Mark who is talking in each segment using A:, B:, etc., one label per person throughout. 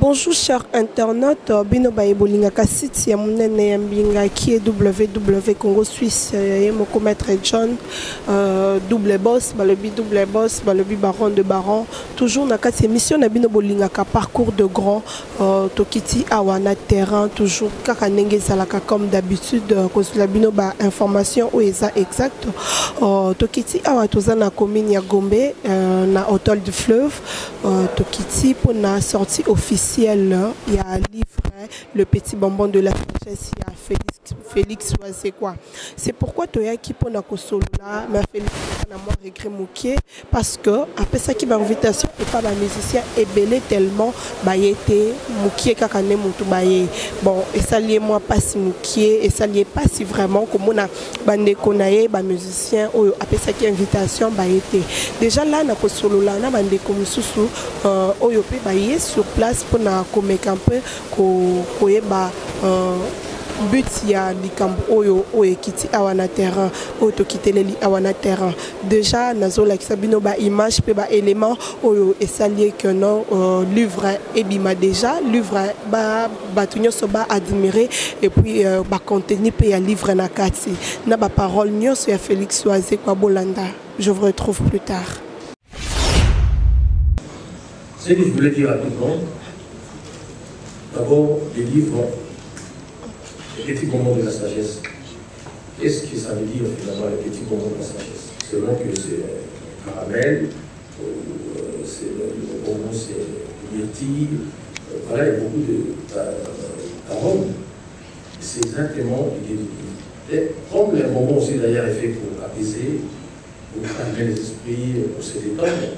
A: bonjour chers internautes, bino baebolinga kasiti ya munene ya mbinga qui est www Congo Suisse et mon commettre John double boss, balobi baron de baron, toujours na kati émission na bino bolinga ka parcours de grand tokiti awana terrain toujours kaka ndenge salaka comme d'habitude kozula bino ba information o eza exact tokiti awa tozana commune ya Gombe na hôtel du fleuve tokiti pour na sortie officielle il y a livre le petit bonbon de la sagesse il y a Félix c'est quoi c'est pourquoi toya qui pour na kosolola ma Félix na moi regret mokier parce que après ça qui invitation et pas ba musicien et belé tellement bayete mokier kaka ne mutu baye bon et ça lié moi pas si mokier et ça lié pas si vraiment comme on a bande konaye ba musicien ou après ça qui invitation bayete déjà là na kosolola na bande ko mususu oyo pe baye sur place pour na komeka un peu ko yeba but ya likambo oyo ekiti awana terrain oyo tokiteleli awana terrain déjà nazola kisabino ba image pe ba élément oyo esalié que non livre ebima déjà livre ba batunyoso ba admirer et puis ba contenu pe ya livre na kati na ba parole nyonso ya Félix Oise kwa bolanda. Je vous retrouve plus tard.
B: Ce que je voulais dire à tout le monde, d'abord les livres le petit bonbon de la sagesse. Qu'est-ce que ça veut dire finalement le petit bonbon de la sagesse? Selon que c'est caramel, c'est le bonbon c'est myrtille, voilà, il y a beaucoup d'arômes. C'est exactement l'idée du livre. Et comme le bonbon aussi d'ailleurs est fait pour apaiser, pour calmer les esprits, pour se détendre,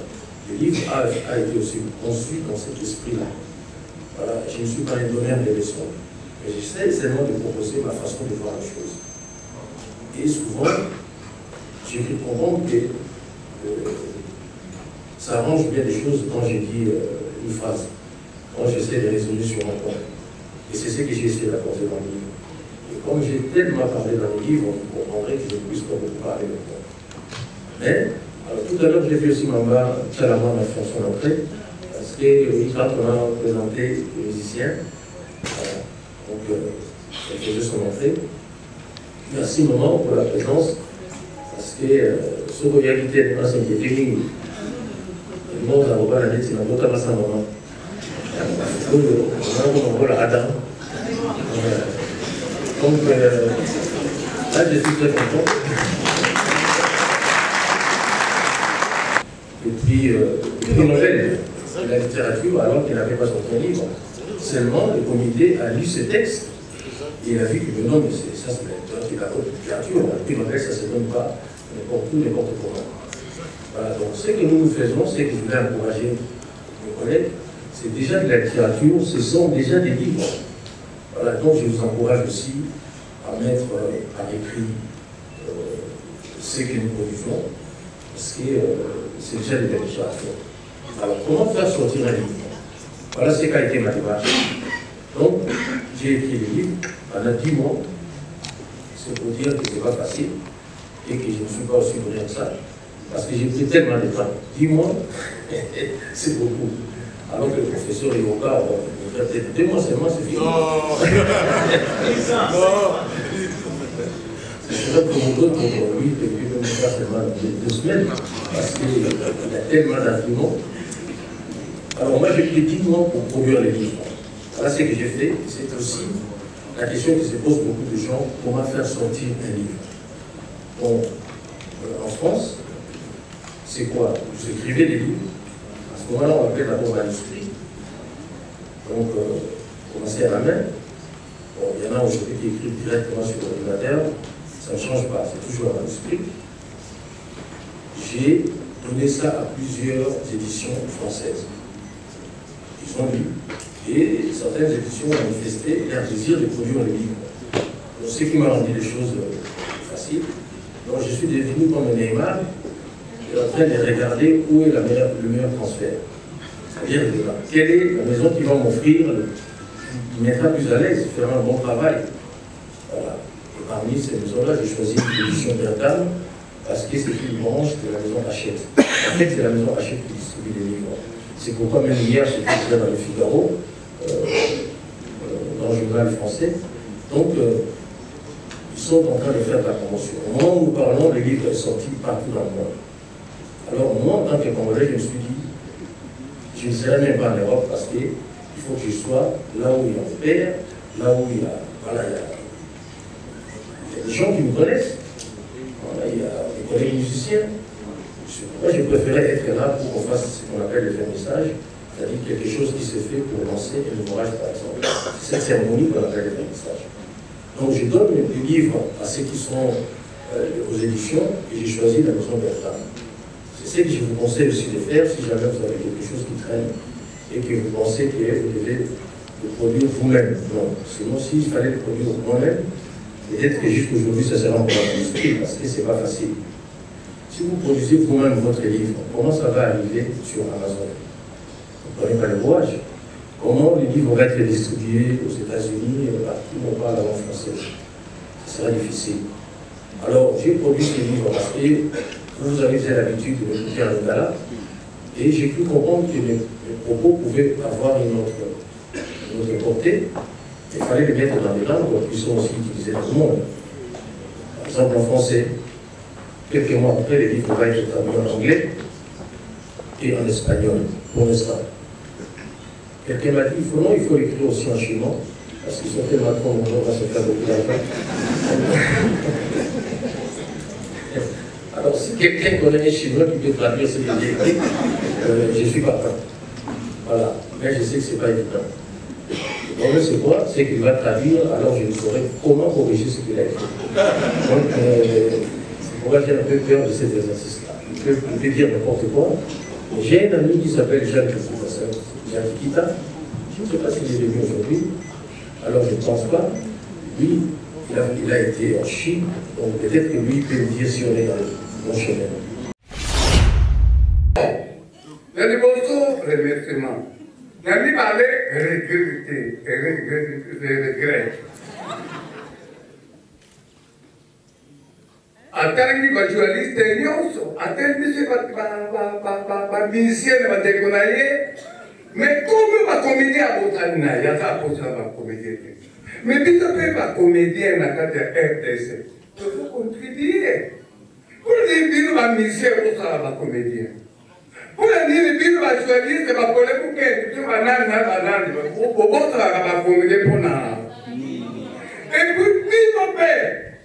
B: le livre a été aussi conçu dans cet esprit-là. Voilà, je ne suis pas un donneur de leçons. Mais j'essaie seulement de proposer ma façon de voir les choses. Et souvent, j'ai cru comprendre que ça arrange bien les choses quand j'ai dit une phrase, quand j'essaie de raisonner sur un point. Et c'est ce que j'ai essayé d'apporter dans le livre. Et comme j'ai tellement parlé dans le livre, vous comprendrez que je ne puisse pas beaucoup parler maintenant. Mais, alors, tout à l'heure, j'ai fait aussi Mamba Tchalama ma chanson d'entrée, parce que quand on a présenté les musiciens, donc, elle faisait son entrée. Merci maman pour la présence, parce que ce que j'ai invité, c'est une technique. Le monde a revu la nette, c'est un autre à sa maman. On voit la Adam. Donc, là, je suis très content. Et puis, le Nobel de la littérature, alors qu'il n'avait pas sorti un livre. Seulement, le comité a lu ce texte et il a vu que non, mais ça c'est la littérature, la prix Nobel, ça ne se donne pas n'importe où, n'importe comment. Voilà, donc ce que nous faisons, c'est que je voulais encourager mes collègues, c'est déjà de la littérature, ce sont déjà des livres. Voilà, donc je vous encourage aussi à mettre par écrit ce que nous produisons, parce que c'est déjà de la littérature. Alors, comment faire sortir un livre? Voilà ce qu'a été ma démarche. Donc, j'ai écrit le livre pendant 10 mois. C'est pour dire que ce n'est pas facile et que je ne suis pas aussi brillant que ça. Parce que j'ai pris tellement de temps. 10 mois, c'est beaucoup. Alors que le professeur Ivoka, il fait peut-être 2 mois seulement, c'est fini. Non. C'est vrai que pour nous autres, pour lui, il peut même faire seulement 2 semaines. Parce qu'il y a tellement d'arguments. Alors moi j'ai pris 10 mois pour produire les livres. Voilà ce que j'ai fait. C'est aussi la question qui se pose beaucoup de gens, comment faire sortir un livre. Bon, en France, c'est quoi? Vous écrivez des livres. À ce moment-là, on appelle d'abord manuscrit. Donc, commencez à la main. Bon, il y en a aujourd'hui qui écrivent directement sur l'ordinateur. Ça ne change pas, c'est toujours un manuscrit. J'ai donné ça à plusieurs éditions françaises. Ils ont lu, et certaines éditions ont manifesté leur désir de produire le livre. Donc, ce qui m'a rendu les choses faciles. Donc je suis devenu comme un Neymar, et en train de regarder où est le meilleur transfert. C'est-à-dire, quelle est la maison qui va m'offrir, qui mettra plus à l'aise, faire un bon travail. Voilà. Et parmi ces maisons-là, j'ai choisi l'édition Bertame, parce que c'est une branche que la maison achète. En fait, c'est la maison achète qui distribue les livres. C'est pourquoi même hier, j'étais dans le Figaro, dans le journal français. Donc, ils sont en train de faire de la promotion. Au moment où nous parlons, le livre est sorti partout dans le monde. Alors, moi, en tant que Congolais, je me suis dit, je ne serai même pas en Europe parce qu'il faut que je sois là où il y a un père, là où il y a, voilà, il y a des gens qui me connaissent. Voilà, il y a des collègues musiciens. Moi, je préférais être là pour qu'on fasse ce qu'on appelle le vernissage, c'est-à-dire quelque chose qui se fait pour lancer un ouvrage, par exemple. C'est cette cérémonie qu'on appelle le vernissage. Donc, je donne des livres à ceux qui sont aux éditions et j'ai choisi la maison Bertrand. C'est ce que je vous conseille aussi de faire si jamais vous avez quelque chose qui traîne et que vous pensez que vous devez le produire vous-même. Non, sinon, s'il fallait le produire moi-même, peut-être que jusqu'aujourd'hui, ça sera encore un esprit parce que ce n'est pas facile. Si vous produisez vous-même votre livre, comment ça va arriver sur Amazon? Vous ne prenez pas le rouage. Comment les livres vont être distribués aux États-Unis et partout où on parle la langue française? Ce sera difficile. Alors, j'ai produit ces livres parce que vous avez l'habitude de m'écouter en lingala et j'ai cru comprendre que mes propos pouvaient avoir une autre portée. Il fallait les mettre dans des langues qui sont aussi utilisées dans le monde. Par exemple, en français. Quelques mois après, les livres vont être traduits en anglais et en espagnol, pour l'instant. Quelqu'un m'a dit, il faut l'écrire aussi en chinois, parce qu'ils sont tellement trop nombreux, on va se faire beaucoup d'argent. Alors, si quelqu'un connaît un chinois qui peut traduire ce que j'ai écrit, je suis partant. Voilà. Mais je sais que ce n'est pas évident. Le problème, c'est quoi? C'est qu'il va traduire, alors je ne saurais comment corriger ce qu'il a écrit. Donc, pourquoi j'ai un peu peur de cet exercice-là. Je peux dire n'importe quoi. J'ai un ami qui s'appelle Jacques Kita. Je ne sais pas s'il est venu aujourd'hui. Alors je ne pense pas. Lui, il a été en Chine. Donc peut-être que lui peut me dire si on est dans le bon chemin.
C: Je dis bonjour, remerciement. Je dis parler, regret. Atangi ba journaliste nyonso atangi se ba musicien ba déconnailler mais comme ba comédien abotana ya ta posa ba comédien mais biso pe ba comédien na kati ya RDC faut contribuer pour les bino ba musicien posa ba comédien pour les bino ba journaliste ba pole pour que tu ba nani pour posa ba comédien pona et puis bino pe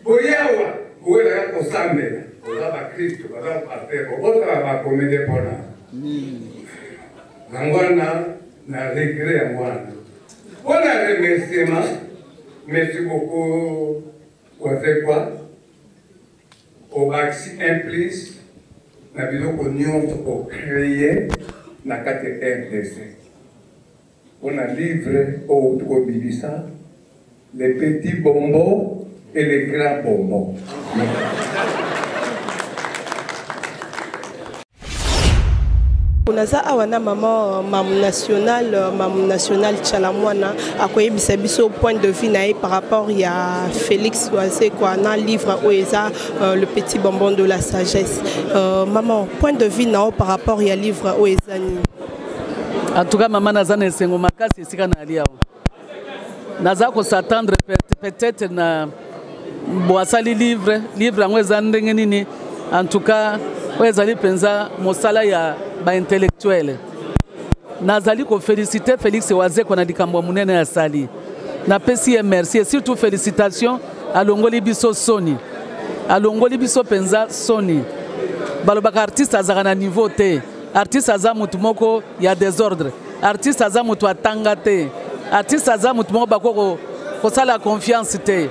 C: boyawa où est la consommée? On va Christ, on va partir. On va commédier pour nous. Nangwana na regret à moi. On a remerciement. Merci beaucoup. On fait quoi? Au vaccin implice. Na besoin qu'on y pour créer na carte RDC. On a livré au Trobibisa les petits bonbons et les grands bonbons.
A: Onaza awana maman national Tchalamwana a koyé bisabiso point de vue naï par rapport à Félix Oisé quoi na livre Oeza le petit bonbon de la sagesse. Maman point de vue naï par rapport à livre Oeza ni.
D: En tout cas maman nazane sengo makasi sika na liao. Naza ko s'attendre peut-être na boasali livre ngweza ndenge nini en tout cas Oezali penza mosala ya ba intellectuel. Nazali ko féliciter Félix Oisé ko na likambo munene ya sali. Na pesi merci et surtout félicitations à Longoli biso Sony. A Longoli biso penza Sony. Balobaka artiste azaka na niveau te. Artiste aza mutu moko ya désordre. Artiste aza mutu atanga te. Artiste aza mutu moko bako ko sala confiance te.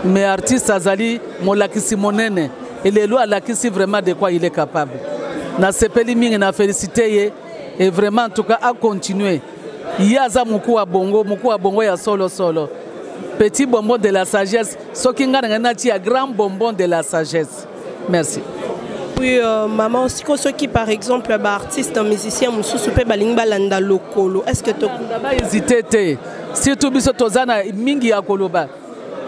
D: Mais artiste azali molakisi monene. Et les lois lakisi vraiment de quoi il est capable. Na sepeli mingi na félicité et vraiment en tout cas à continuer. Yaza muku wa bongo ya solo. Petit bonbon de la sagesse, sokinga ngana ti a grand bonbon de la sagesse. Merci.
A: Oui, maman aussi ceux qui par exemple artiste musicien mususu pe balingba landa lokolo. Est-ce que tu
D: pas hésiter surtout biso tozana mingi ya koloba.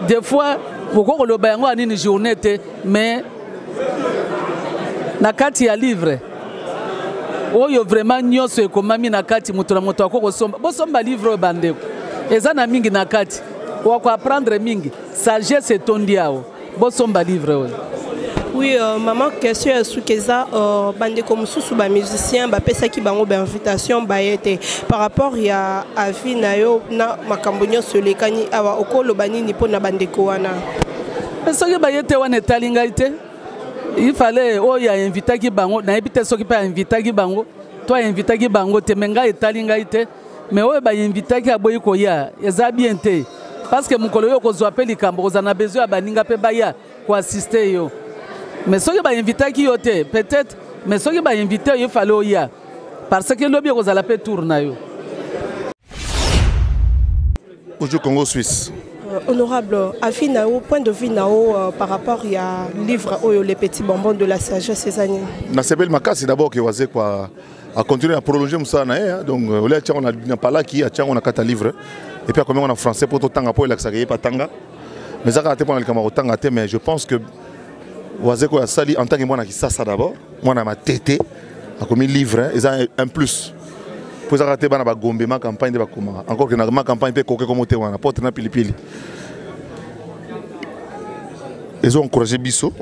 D: Des fois beaucoup koloba yango anini journée te mais na kati ya livre oyo vraiment nyonso ekomami na kati moto na moto ako kosomba bosomba livre oyo bandeko eza na mingi na kati wako apprendre mingi sagesse etondi awo bosomba livre oyo.
A: Oui, maman, question est sous Keza, bande comme sous ba musicien, ba pesa qui bango ba invitation ba été par rapport ya avis na yo na makambonyo solekani awa okolo bani ni pona bande ko wana.
D: Soki ba yete wana talinga ite. Il fallait oh ya inviter ki bango na ebite soki pa inviter ki bango, toi inviter ki bango te menga etalinga ite. Mais oh ba inviter ki aboyi ko ya, eza bien te. Parce que mukolo yo ko zo appeli kambo ko na besoin ba ninga pe ba ya ko assister yo. Mais ceux qui va inviter qui yote peut-être mais ceux qui va inviter il fallait oya parce que lobby aux ala pe tourner.
E: Bonjour Congo Suisse.
A: Honorable, avis nao point de vue nao par rapport à livre oyo les petits bonbons de la sagesse ces années.
E: Na sebel makasi d'abord que wazé quoi à continuer à prolonger musa na donc là on a parlé qui a on a quatre livres et puis comment on a français pour tout temps pour l'accès pas tanga mais ça a été pendant le camarade tanga mais je pense que Wazeko a sali en tant que moi qui ça d'abord moi na ma tête a commis livre ils ont un plus pour ça rater bana ba gombe ma campagne de ba koma encore que na ma campagne pe koke comme te wana porte na pilipili ils ont encouragé biso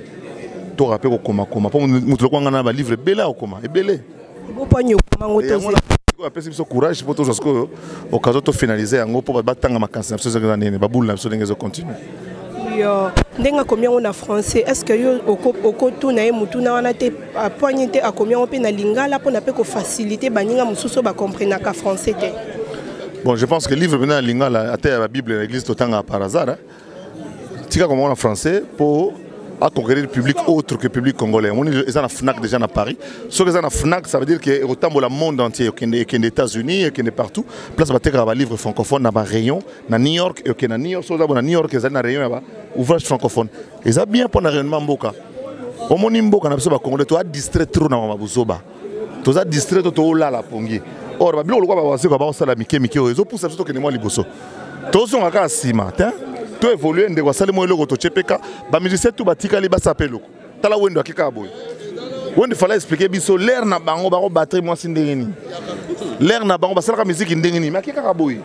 E: to rapper ko koma pour mutu ko ngana ba livre bela koma e belé
A: bo panyo mango to
E: a pesi biso courage pour tout jusqu'au occasion de finaliser en pour ba tanga ma cancer so ça nene ba boule na so dengezo continuer.
A: Ndenga combien on a français est-ce que yo okoto na mutu na wana te poignité a combien on peut na lingala pour na pe ko faciliter baninga mususo ba comprendre ka français te.
E: Bon, je pense que le livre maintenant lingala à la Bible et l'église totanga par hasard tika comme on en français pour à conquérir le public autre que le public congolais. On est en FNAC déjà à Paris. Ce que c'est en FNAC, ça veut dire qu'il y a autant le monde entier, qu'il y a des États-Unis, qu'il y a partout. Place où il y a des livres francophones dans un rayon, à New York, et qu'il y a New York, à New York, il y a un rayon, ouvrage francophone. Et ça bien pour un rayonnement Mboka. Au monde Mboka, on a besoin de Congolais, tu as distrait trop dans ma bousoba. Tu as distrait trop là la pongi. Or, le quoi va voir, c'est quoi va ça la Mickey, ils ont poussé surtout que les mois liboso. Tous sont à Sima, tout évoluer ndeko sale mo eloko to chepeka ba musicien tout batika li basapelo tala wendo akika boy wendo fallait expliquer biso l'air na bango ba batterie moi sindengeni l'air na bango basala musique ndengeni mais akika boy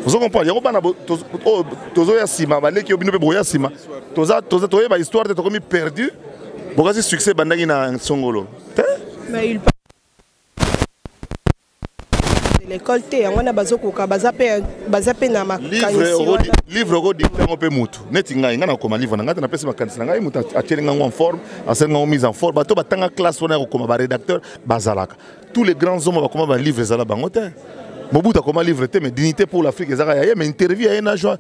E: vous comprenez yako bana tozo ya sima ba leki obino pe boya sima toza ba histoire de to comme perdu bokazi succès bandaki na songolo
A: mais il l'école te on a bazokoka bazape na makanisi
E: livre go dictango pe mutu neti ngai ngana koma livre ngata na pesa makanisi ngai mutu atielinga en forme asenga mise en forme bato batanga classe wana ko koma ba rédacteur bazalaka tous les grands hommes ba koma ba livre zala bango te Mobutu comment livre te mais dignité pour l'Afrique ezaka ya mais interview ya na Jean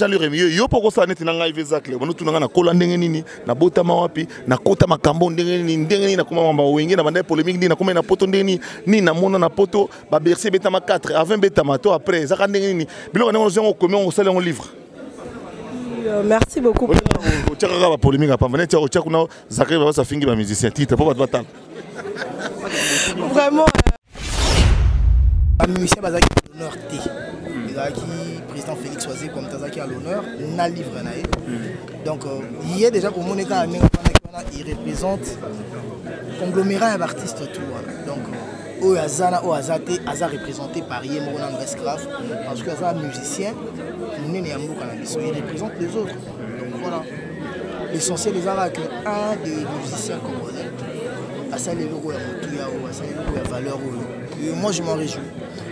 E: Luremi yo poko sa neti nanga ivezakle bono tunanga na kola ndenge nini na bota mawapi na kota makambo ndenge nini na koma mamba wenge na banda polémique ndenge na koma na poto ndenge ni na mona na poto ba bercer betama 4 à 20 betama to après ezaka ndenge nini biloko na ngo comment on sale on livre.
A: Merci beaucoup.
E: O tchaka ba polémique pa mane tchaka o tchaka na zakre ba sa fingi ba musicien titre pour ba tal.
A: Vraiment
F: le musicien Bazaki à l'honneur T. Bazaki, président Félix Oisé comme Tazaki à l'honneur, n'a livre naïe. Donc il y a déjà pour mon état il représente conglomérat d'artistes tout. Donc au Azana au Azate Aza représenté par Yemona Bescraft parce que Aza musicien, nous n'est amour canadiens, il représente les autres. Donc voilà. L'essentiel des arts que un des musiciens congolais à ça les logos à Moutouya ou à ça les logos à valeur. Moi je m'en réjouis.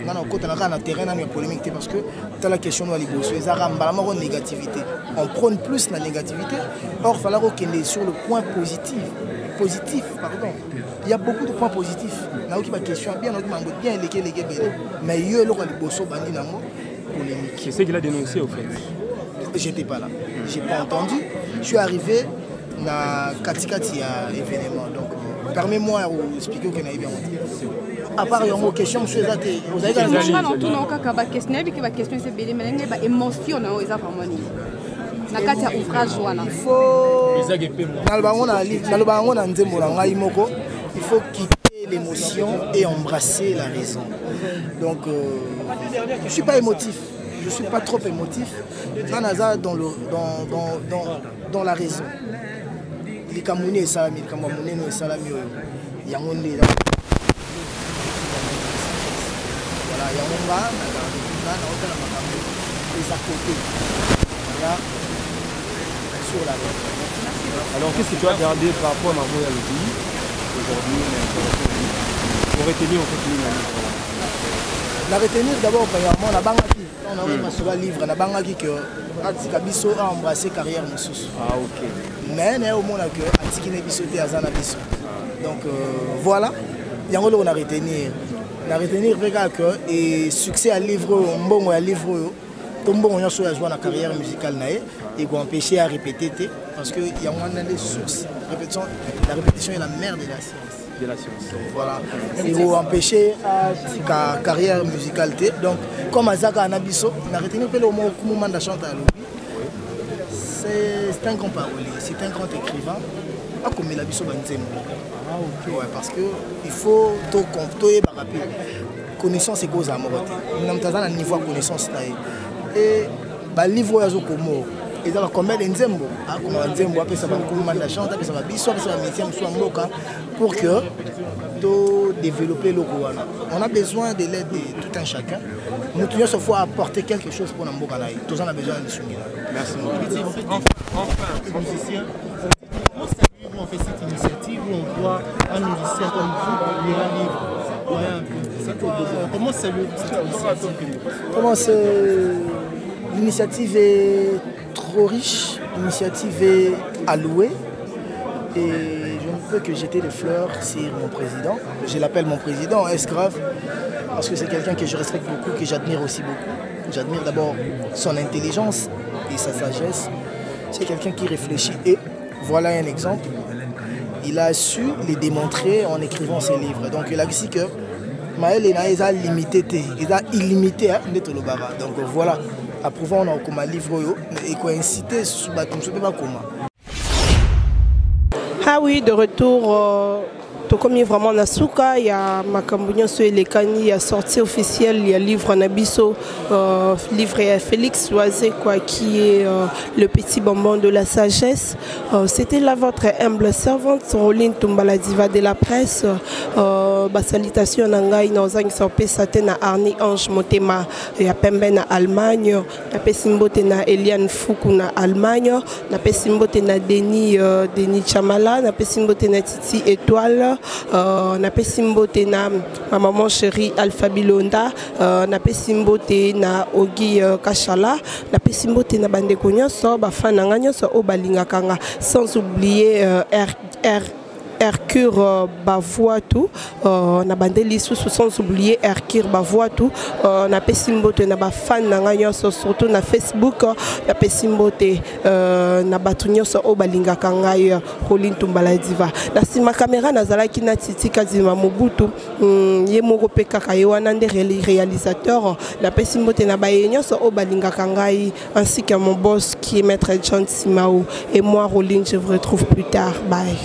F: Non, quand on a un terrain, on a une polémique parce que tu as la question de la négativité. On prône plus la négativité. Or, il faut qu'il est sur le point positif. Pardon. Il y a beaucoup de points positifs. Là où il y a une question bien, bien, mais il y a une polémique.
G: C'est ce qu'il a dénoncé au fait.
F: J'étais pas là. Je n'ai pas entendu. Je suis arrivé dans Katikati à l'événement. Donc, permets-moi de expliquer ce qu'il y a bien. À part une question, vous avez il faut quitter l'émotion et embrasser la raison. Donc, je ne suis pas émotif. Je ne suis pas trop émotif. Dans la raison. Les Camerounais et Salami, les Camerounais et Salami, Voilà, il y a un gars, les à côté. Voilà, sur la route.
G: Alors, qu'est-ce que tu as gardé par rapport à ma voix à le pays aujourd'hui pour retenir en fait
F: la retenir d'abord, premièrement, la bangaki. On a même sur le livre, la bangaki que Atikabiso a embrassé carrière Moussous.
G: Ah, ok.
F: Mais au moins que Atikinebiso et Azana Biso. Donc voilà, il y a un on a retenir. On a retenir que et succès à livre, bon à livre, tout le monde a joué dans la carrière musicale et qu'on empêcher à répéter parce qu'il y a moins de sources. La répétition est la mère de la science. Voilà. Et vous empêcher la carrière musicale. Donc, comme Azaka Anabiso, on a retenu que le mot Koumoumanda chante à l'oubli. C'est un grand parolier, c'est un grand écrivain. Comme il a dit, parce qu'il faut tout compter. Connaissance et cause à mort. Nous avons un niveau de connaissance. Et le livre est comme et dans combien de nzembo comme nzembo après ça va comment la chante après ça va biso après ça va métier soit mboka pour que de développer le Rwanda. On a besoin de l'aide de tout un chacun. Nous devons se fois apporter quelque chose pour mboka là. Tous on a besoin de soutenir. Merci beaucoup.
H: Enfin, musicien, on fait cette initiative où on voit un musicien comme vous lire un livre. Comment c'est le
F: Comment l'initiative est trop riche, l'initiative est allouée et je ne peux que jeter des fleurs sur mon président. Je l'appelle mon président, est-ce grave? Parce que c'est quelqu'un que je respecte beaucoup, que j'admire aussi beaucoup. J'admire d'abord son intelligence et sa sagesse. C'est quelqu'un qui réfléchit et voilà un exemple. Il a su les démontrer en écrivant ses livres. Donc il a dit que Maël est limité, il est illimité. Donc voilà. Approuvons on a comme livre et coïncité sur la
A: Ah oui, de retour, comme vraiment Nasuka, il y a Makambunyo sur les Kani, il y a sortie officielle, il y a livre Nabiso, livre à Félix Loisé, quoi, qui est le petit bonbon de la sagesse. C'était là votre humble servante, Roline Tumbala Diva de la presse. Salutation Nangai, Nozang Sorpe Satena Arni Ange Motema, et à Pembe na Allemagne, na Pesimbote na Eliane Foukou na Allemagne, na Pesimbote na Denis Chamala, na Pesimbote na Titi Étoile. Na pesimbote na ma maman chérie Alpha Bilonda, na pesimbote na Ogi Kashala, na pesimbote na bandeko nyonso bafana nga nyonso o balingaka nga, sans oublier Hercure Bavoitou, na bandeli sous sans oublier Hercure Bavoitou, na pesimbote na bafan na nga nyonso surtout na Facebook, na pesimbote na batu nyonso o balingaka ngai Roline Tumbala Diva. Na sima caméra nazalaki na Titi Kazima Mobutu, ye moko pe kaka ye wana nde réalisateur, na pesimbote na baye nyonso o balingaka ngai ainsi que mon boss qui est Maître John Simao et moi Roline, je vous retrouve plus tard. Bye.